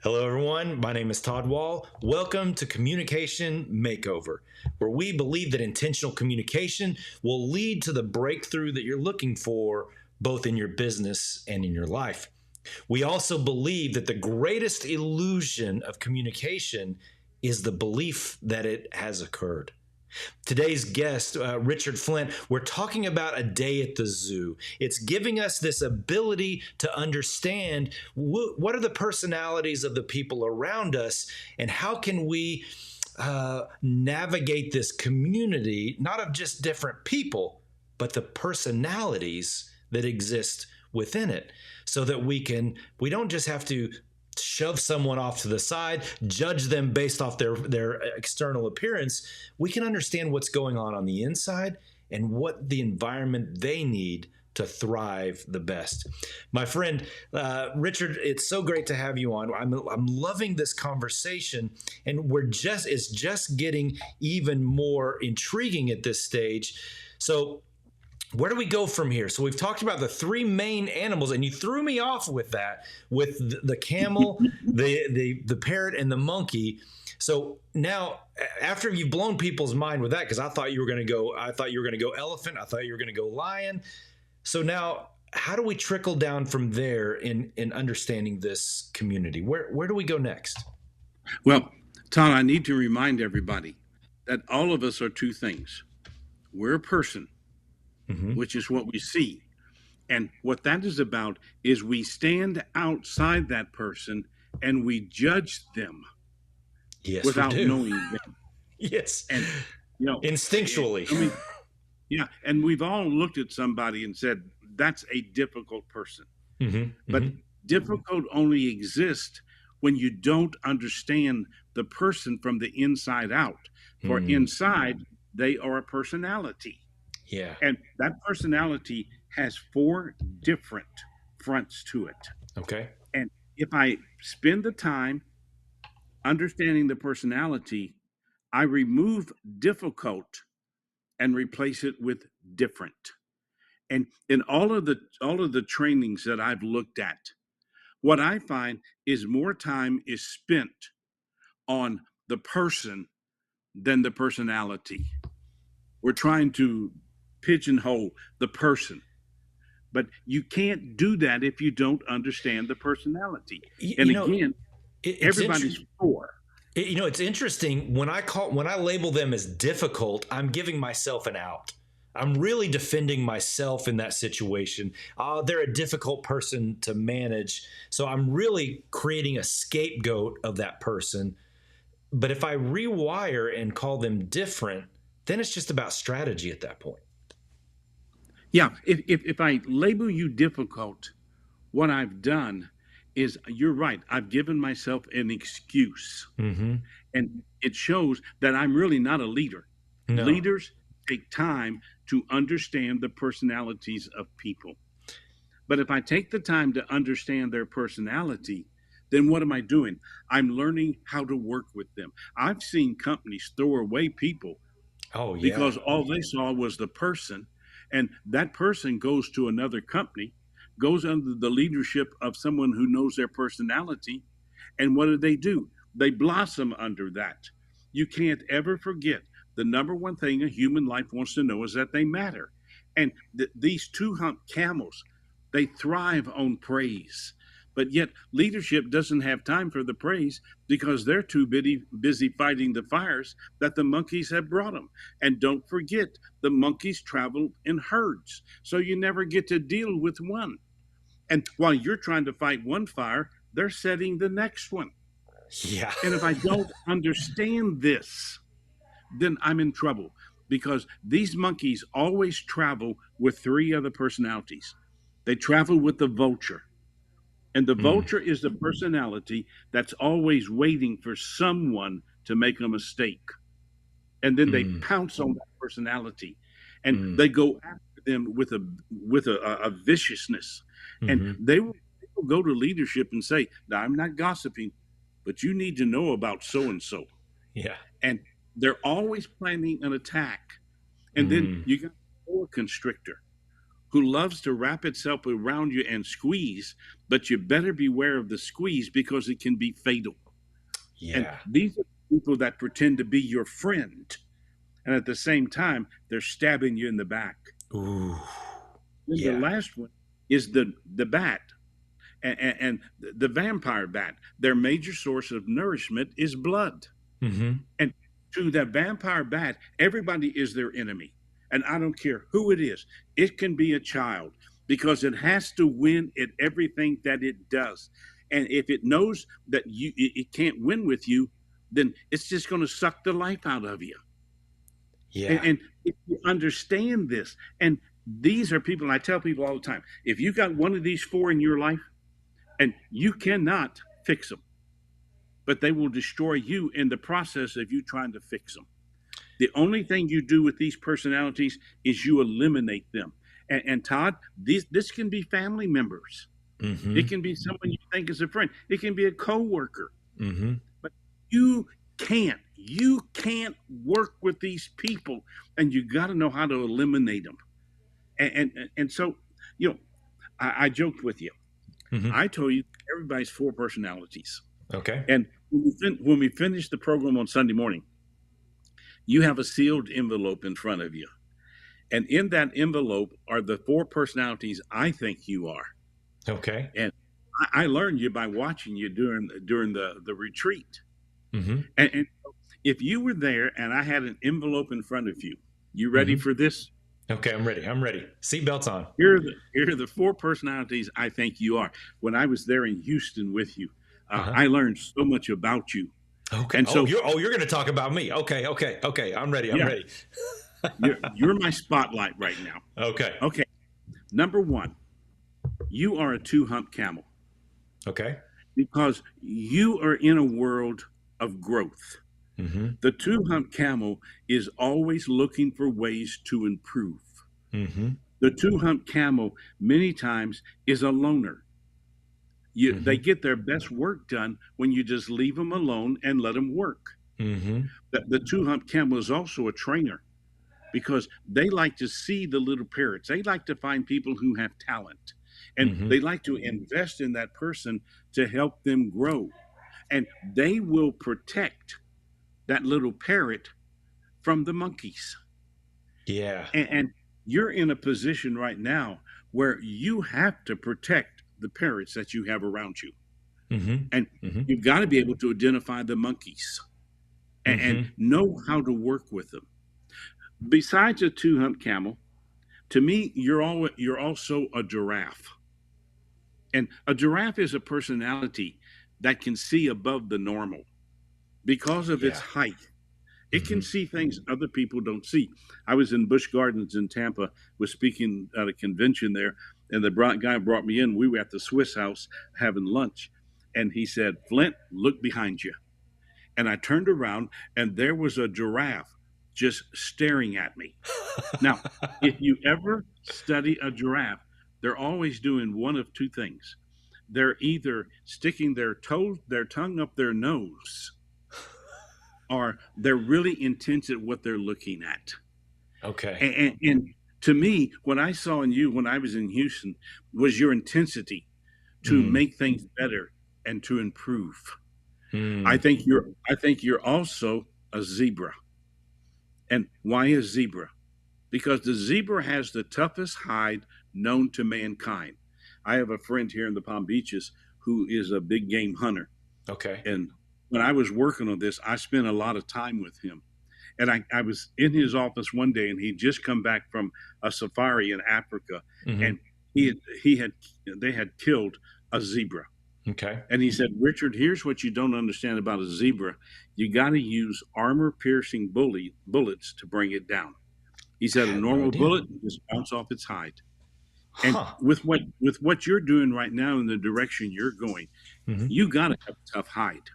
Hello, everyone. My name is Todd Wall. Welcome to Communication Makeover, where we believe that intentional communication will lead to the breakthrough that you're looking for, both in your business and in your life. We also believe that the greatest illusion of communication is the belief that it has occurred. Today's guest, Richard Flint, we're talking about a day at the zoo. It's giving us this ability to understand what are the personalities of the people around us and how can we navigate this community, not of just different people, but the personalities that exist within it, so that we don't just have to shove someone off to the side, judge them based off their external appearance. We can understand what's going on the inside and what the environment they need to thrive the best. My friend Richard, it's so great to have you on. I'm loving this conversation, and it's just getting even more intriguing at this stage. So where do we go from here? So we've talked about the three main animals, and you threw me off with that, with the camel, the parrot, and the monkey. So now, after you've blown people's mind with that, because I thought you were going to go elephant, I thought you were going to go lion. So now, how do we trickle down from there in understanding this community? Where do we go next? Well, Todd, I need to remind everybody that all of us are two things. We're a person, which is what we see. And what that is about is we stand outside that person and we judge them without knowing them. Yes. And, instinctually. Yeah. And we've all looked at somebody and said, that's a difficult person. But difficult only exists when you don't understand the person from the inside out. For inside, they are a personality. Yeah. And that personality has four different fronts to it. Okay. And if I spend the time understanding the personality, I remove difficult and replace it with different. And in all of the trainings that I've looked at, what I find is more time is spent on the person than the personality. We're trying to pigeonhole the person, but you can't do that if you don't understand the personality. And again, everybody's four. It's interesting when I label them as difficult, I'm giving myself an out. I'm really defending myself in that situation. They're a difficult person to manage, so I'm really creating a scapegoat of that person. But if I rewire and call them different, then it's just about strategy at that point. Yeah, if I label you difficult, what I've done is, you're right, I've given myself an excuse. And it shows that I'm really not a leader. No. Leaders take time to understand the personalities of people. But if I take the time to understand their personality, then what am I doing? I'm learning how to work with them. I've seen companies throw away people because all they saw was the person, and that person goes to another company, goes under the leadership of someone who knows their personality, and what do? They blossom under that. You can't ever forget the number one thing a human life wants to know is that they matter. And these two-hump camels, they thrive on praise. But yet leadership doesn't have time for the praise because they're too busy fighting the fires that the monkeys have brought them. And don't forget, the monkeys travel in herds, so you never get to deal with one. And while you're trying to fight one fire, they're setting the next one. Yeah. And if I don't understand this, then I'm in trouble, because these monkeys always travel with three other personalities. They travel with the vulture. And the vulture is the personality that's always waiting for someone to make a mistake. And then they pounce on that personality, and they go after them with a viciousness. And they will go to leadership and say, now, I'm not gossiping, but you need to know about so-and-so. Yeah. And they're always planning an attack. And then you got a constrictor. who loves to wrap itself around you and squeeze, but you better beware of the squeeze because it can be fatal. And Yeah. these are people that pretend to be your friend, and at the same time, they're stabbing you in the back. Ooh. Then the Yeah. last one is the bat and the vampire bat. Their major source of nourishment is blood. Mm-hmm. And to that vampire bat, everybody is their enemy. And I don't care who it is. It can be a child because it has to win at everything that it does. And if it knows that it can't win with you, then it's just going to suck the life out of you. Yeah. And if you understand this, and these are people, I tell people all the time, if you got one of these four in your life and you cannot fix them, but they will destroy you in the process of you trying to fix them. The only thing you do with these personalities is you eliminate them. And Todd, this can be family members. Mm-hmm. It can be someone you think is a friend. It can be a coworker. Mm-hmm. But you can't work with these people, and you got to know how to eliminate them. And so, you know, I joked with you. Mm-hmm. I told you everybody's four personalities. Okay. And when we finish the program on Sunday morning, you have a sealed envelope in front of you. And in that envelope are the four personalities I think you are. Okay. And I learned you by watching you during the retreat. Mm-hmm. And if you were there and I had an envelope in front of you, you ready for this? Okay, I'm ready. I'm ready. Seatbelts on. Here are the four personalities I think you are. When I was there in Houston with you, I learned so much about you. Okay. And so, you're going to talk about me. Okay. I'm ready. I'm ready. you're my spotlight right now. Okay. Okay. Number one, you are a two-hump camel. Okay. Because you are in a world of growth. Mm-hmm. The two-hump camel is always looking for ways to improve. Mm-hmm. The two-hump camel many times is a loner. They get their best work done when you just leave them alone and let them work. Mm-hmm. The two-hump camel is also a trainer because they like to see the little parrots. They like to find people who have talent, and they like to invest in that person to help them grow. And they will protect that little parrot from the monkeys. Yeah. And you're in a position right now where you have to protect the parrots that you have around you. Mm-hmm. And you've got to be able to identify the monkeys and know how to work with them. Besides a two-hump camel, to me, you're also a giraffe. And a giraffe is a personality that can see above the normal because of its height. It can see things other people don't see. I was in Busch Gardens in Tampa, was speaking at a convention there, and the guy brought me in. We were at the Swiss House having lunch, and he said, "Flint, look behind you." And I turned around, and there was a giraffe just staring at me. Now, if you ever study a giraffe, they're always doing one of two things. They're either sticking their tongue up their nose, or they're really intense at what they're looking at. Okay. And to me, what I saw in you when I was in Houston was your intensity to make things better and to improve. I think you're also a zebra. And why a zebra? Because the zebra has the toughest hide known to mankind. I have a friend here in the Palm Beaches who is a big game hunter. Okay. And when I was working on this, I spent a lot of time with him. And I was in his office one day, and he'd just come back from a safari in Africa, and they had killed a zebra. Okay. And he said, "Richard, here's what you don't understand about a zebra. You got to use armor-piercing bullets to bring it down." He said, "A normal bullet just bounce off its hide." And with what you're doing right now in the direction you're going, you got to have a tough hide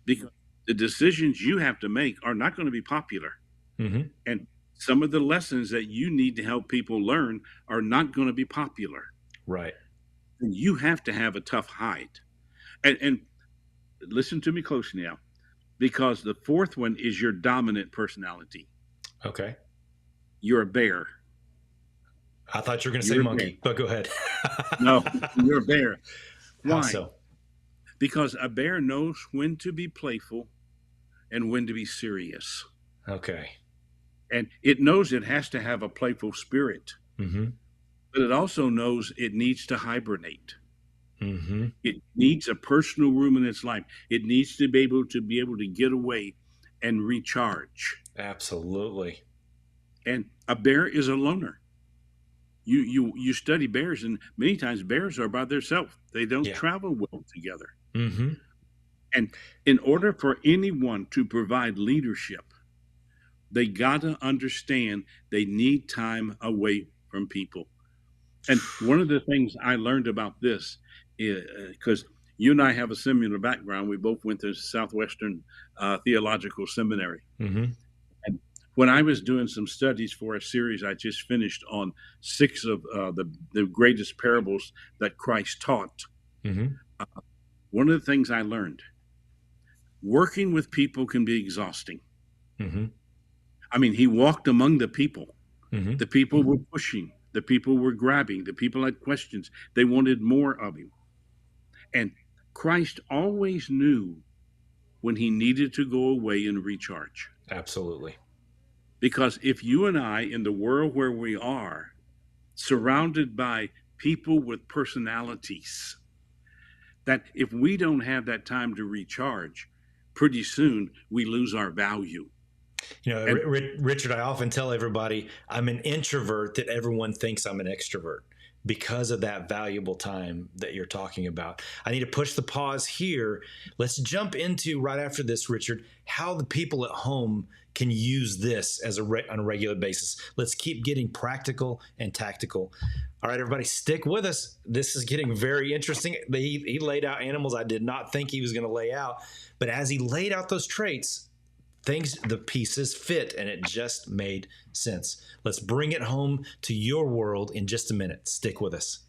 because the decisions you have to make are not going to be popular. And some of the lessons that you need to help people learn are not going to be popular. Right. And you have to have a tough hide. And listen to me closely now, because the fourth one is your dominant personality. Okay. You're a bear. I thought you were going to say You're a bear. monkey, but go ahead. No, you're a bear. How Why? so? Because a bear knows when to be playful and when to be serious. Okay. And it knows it has to have a playful spirit, Mm-hmm. but it also knows it needs to hibernate. Mm-hmm. It needs a personal room in its life. It needs to be able to get away and recharge. Absolutely. And a bear is a loner. You study bears, and many times bears are by themselves. They don't Yeah. travel well together. Mm-hmm. And in order for anyone to provide leadership, they got to understand they need time away from people. And one of the things I learned about this is because you and I have a similar background. We both went to Southwestern Theological Seminary. Mm-hmm. And when I was doing some studies for a series I just finished on 6 of the greatest parables that Christ taught, Mm-hmm. one of the things I learned, working with people can be exhausting. Mm-hmm. I mean, he walked among the people. Mm-hmm. The people were pushing. The people were grabbing. The people had questions. They wanted more of him. And Christ always knew when he needed to go away and recharge. Absolutely. Because if you and I, in the world where we are, surrounded by people with personalities, that if we don't have that time to recharge, pretty soon we lose our value. You know, And Richard, I often tell everybody I'm an introvert that everyone thinks I'm an extrovert because of that valuable time that you're talking about. I need to push the pause here. Let's jump into right after this, Richard, how the people at home can use this as on a regular basis. Let's keep getting practical and tactical. All right, everybody, stick with us. This is getting very interesting. He laid out animals I did not think he was going to lay out, but as he laid out those traits, the pieces fit, and it just made sense. Let's bring it home to your world in just a minute. Stick with us.